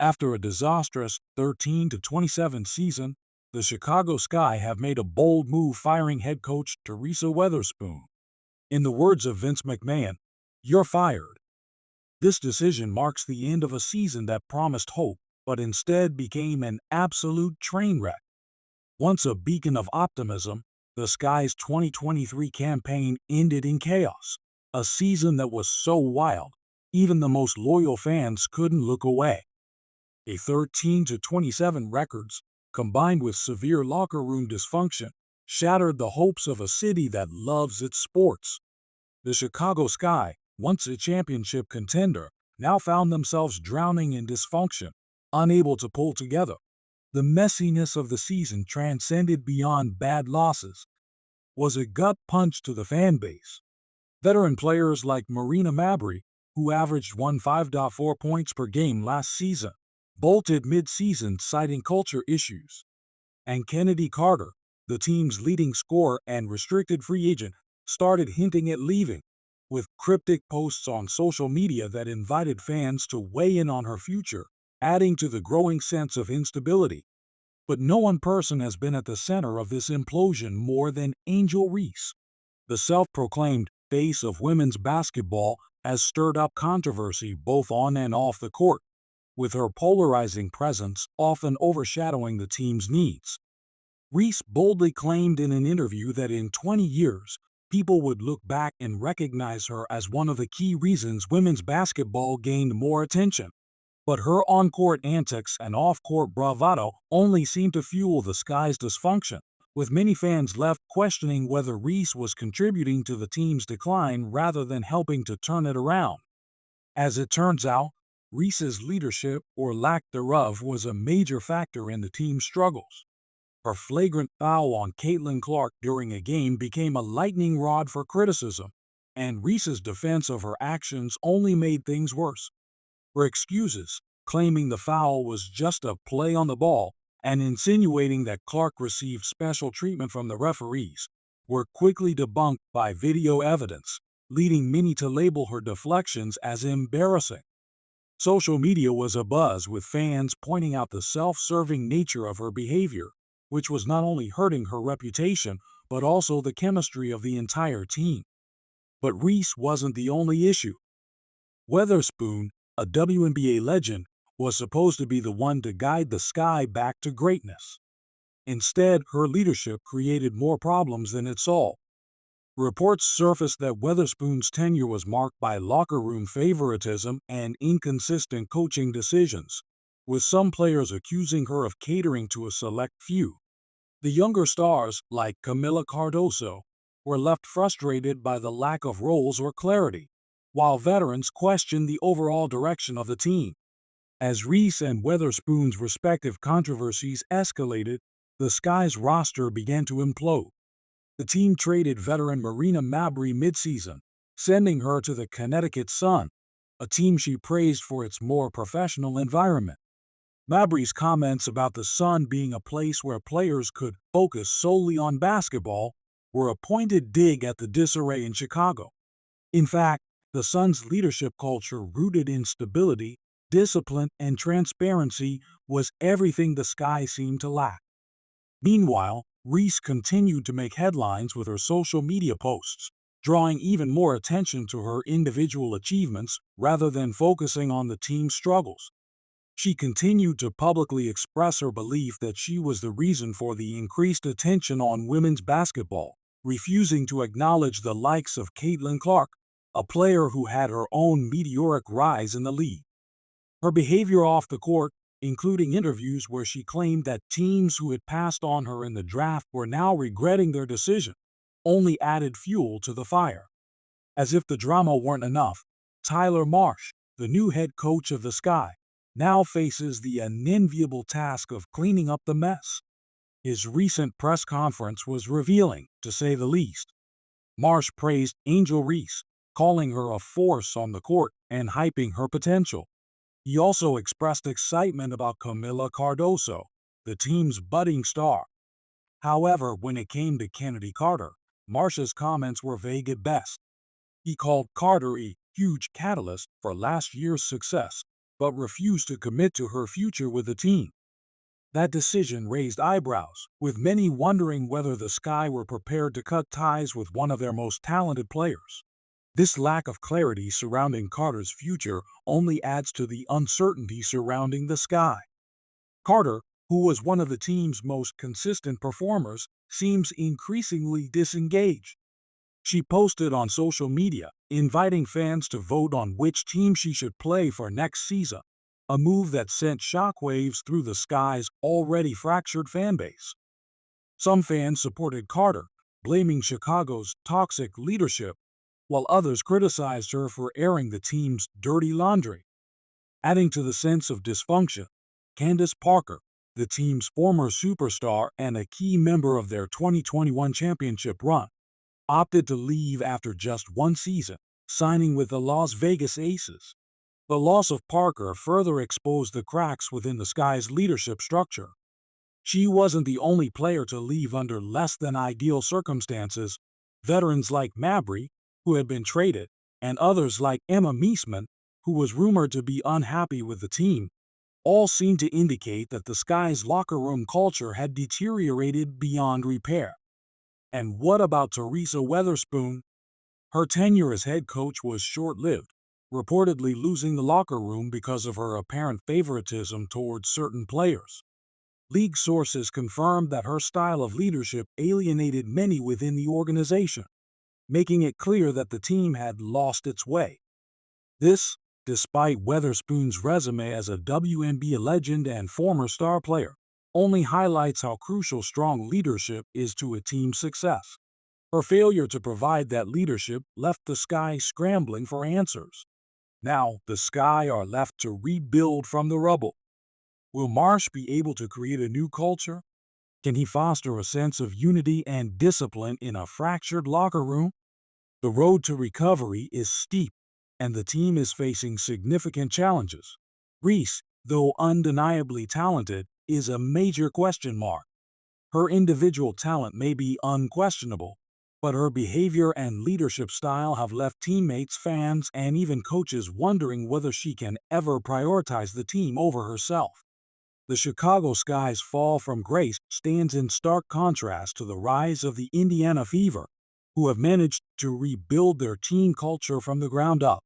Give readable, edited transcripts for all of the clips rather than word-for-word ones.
After a disastrous 13-27 season, the Chicago Sky have made a bold move firing head coach Teresa Weatherspoon. In the words of Vince McMahon, "You're fired." This decision marks the end of a season that promised hope, but instead became an absolute train wreck. Once a beacon of optimism, the Sky's 2023 campaign ended in chaos, a season that was so wild, even the most loyal fans couldn't look away. A 13-27 records, combined with severe locker room dysfunction, shattered the hopes of a city that loves its sports. The Chicago Sky, once a championship contender, now found themselves drowning in dysfunction, unable to pull together. The messiness of the season transcended beyond bad losses, was a gut punch to the fan base. Veteran players like Marina Mabrey, who averaged 5.4 points per game last season, bolted mid-season citing culture issues. And Kennedy Carter, the team's leading scorer and restricted free agent, started hinting at leaving, with cryptic posts on social media that invited fans to weigh in on her future, adding to the growing sense of instability. But no one person has been at the center of this implosion more than Angel Reese. The self-proclaimed face of women's basketball has stirred up controversy both on and off the court, with her polarizing presence often overshadowing the team's needs. Reese boldly claimed in an interview that in 20 years, people would look back and recognize her as one of the key reasons women's basketball gained more attention. But her on-court antics and off-court bravado only seemed to fuel the Sky's dysfunction, with many fans left questioning whether Reese was contributing to the team's decline rather than helping to turn it around. As it turns out, Reese's leadership, or lack thereof, was a major factor in the team's struggles. Her flagrant foul on Caitlin Clark during a game became a lightning rod for criticism, and Reese's defense of her actions only made things worse. Her excuses, claiming the foul was just a play on the ball and insinuating that Clark received special treatment from the referees, were quickly debunked by video evidence, leading many to label her deflections as embarrassing. Social media was abuzz with fans pointing out the self-serving nature of her behavior, which was not only hurting her reputation but also the chemistry of the entire team. But Reese wasn't the only issue. Weatherspoon, a WNBA legend, was supposed to be the one to guide the Sky back to greatness. Instead, her leadership created more problems than it solved. Reports surfaced that Weatherspoon's tenure was marked by locker room favoritism and inconsistent coaching decisions, with some players accusing her of catering to a select few. The younger stars, like Camila Cardoso, were left frustrated by the lack of roles or clarity, while veterans questioned the overall direction of the team. As Reese and Weatherspoon's respective controversies escalated, the Sky's roster began to implode. The team traded veteran Marina Mabrey midseason, sending her to the Connecticut Sun, a team she praised for its more professional environment. Mabrey's comments about the Sun being a place where players could focus solely on basketball were a pointed dig at the disarray in Chicago. In fact, the Sun's leadership culture, rooted in stability, discipline, and transparency, was everything the Sky seemed to lack. Meanwhile, Reese continued to make headlines with her social media posts, drawing even more attention to her individual achievements rather than focusing on the team's struggles. She continued to publicly express her belief that she was the reason for the increased attention on women's basketball, refusing to acknowledge the likes of Caitlin Clark, a player who had her own meteoric rise in the league. Her behavior off the court, including interviews where she claimed that teams who had passed on her in the draft were now regretting their decision, only added fuel to the fire. As if the drama weren't enough, Tyler Marsh, the new head coach of the Sky, now faces the unenviable task of cleaning up the mess. His recent press conference was revealing, to say the least. Marsh praised Angel Reese, calling her a force on the court and hyping her potential. He also expressed excitement about Camila Cardoso, the team's budding star. However, when it came to Kennedy Carter, Marsh's comments were vague at best. He called Carter a huge catalyst for last year's success, but refused to commit to her future with the team. That decision raised eyebrows, with many wondering whether the Sky were prepared to cut ties with one of their most talented players. This lack of clarity surrounding Carter's future only adds to the uncertainty surrounding the Sky. Carter, who was one of the team's most consistent performers, seems increasingly disengaged. She posted on social media, inviting fans to vote on which team she should play for next season, a move that sent shockwaves through the Sky's already fractured fanbase. Some fans supported Carter, blaming Chicago's toxic leadership, while others criticized her for airing the team's dirty laundry. Adding to the sense of dysfunction, Candace Parker, the team's former superstar and a key member of their 2021 championship run, opted to leave after just one season, signing with the Las Vegas Aces. The loss of Parker further exposed the cracks within the Sky's leadership structure. She wasn't the only player to leave under less than ideal circumstances. Veterans like Mabry, who had been traded, and others like Emma Meesman, who was rumored to be unhappy with the team, all seemed to indicate that the Sky's locker room culture had deteriorated beyond repair. And what about Teresa Weatherspoon? Her tenure as head coach was short-lived, reportedly losing the locker room because of her apparent favoritism towards certain players. League sources confirmed that her style of leadership alienated many within the organization, making it clear that the team had lost its way. This, despite Weatherspoon's resume as a WNBA legend and former star player, only highlights how crucial strong leadership is to a team's success. Her failure to provide that leadership left the Sky scrambling for answers. Now, the Sky are left to rebuild from the rubble. Will Marsh be able to create a new culture? Can he foster a sense of unity and discipline in a fractured locker room? The road to recovery is steep, and the team is facing significant challenges. Reese, though undeniably talented, is a major question mark. Her individual talent may be unquestionable, but her behavior and leadership style have left teammates, fans, and even coaches wondering whether she can ever prioritize the team over herself. The Chicago Sky's fall from grace stands in stark contrast to the rise of the Indiana Fever, who have managed to rebuild their team culture from the ground up.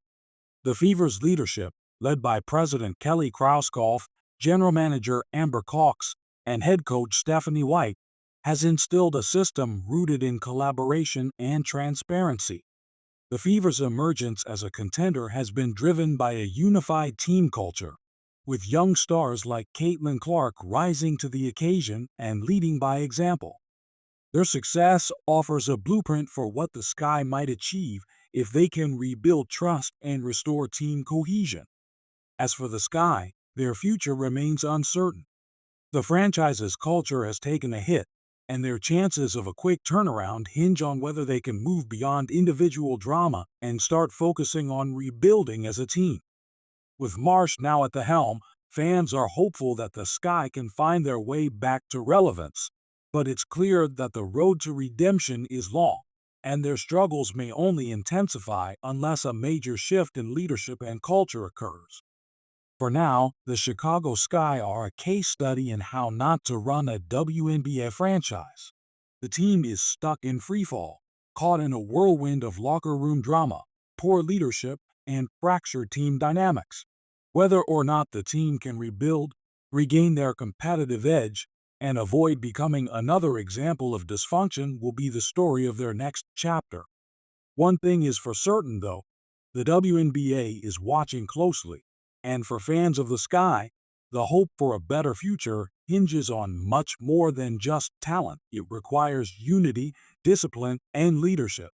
The Fever's leadership, led by President Kelly Krauskopf, General Manager Amber Cox, and head coach Stephanie White, has instilled a system rooted in collaboration and transparency. The Fever's emergence as a contender has been driven by a unified team culture, with young stars like Caitlin Clark rising to the occasion and leading by example. Their success offers a blueprint for what the Sky might achieve if they can rebuild trust and restore team cohesion. As for the Sky, their future remains uncertain. The franchise's culture has taken a hit, and their chances of a quick turnaround hinge on whether they can move beyond individual drama and start focusing on rebuilding as a team. With Marsh now at the helm, fans are hopeful that the Sky can find their way back to relevance, but it's clear that the road to redemption is long, and their struggles may only intensify unless a major shift in leadership and culture occurs. For now, the Chicago Sky are a case study in how not to run a WNBA franchise. The team is stuck in freefall, caught in a whirlwind of locker room drama, poor leadership, and fractured team dynamics. Whether or not the team can rebuild, regain their competitive edge, and avoid becoming another example of dysfunction will be the story of their next chapter. One thing is for certain, though, the WNBA is watching closely, and for fans of the Sky, the hope for a better future hinges on much more than just talent. It requires unity, discipline, and leadership.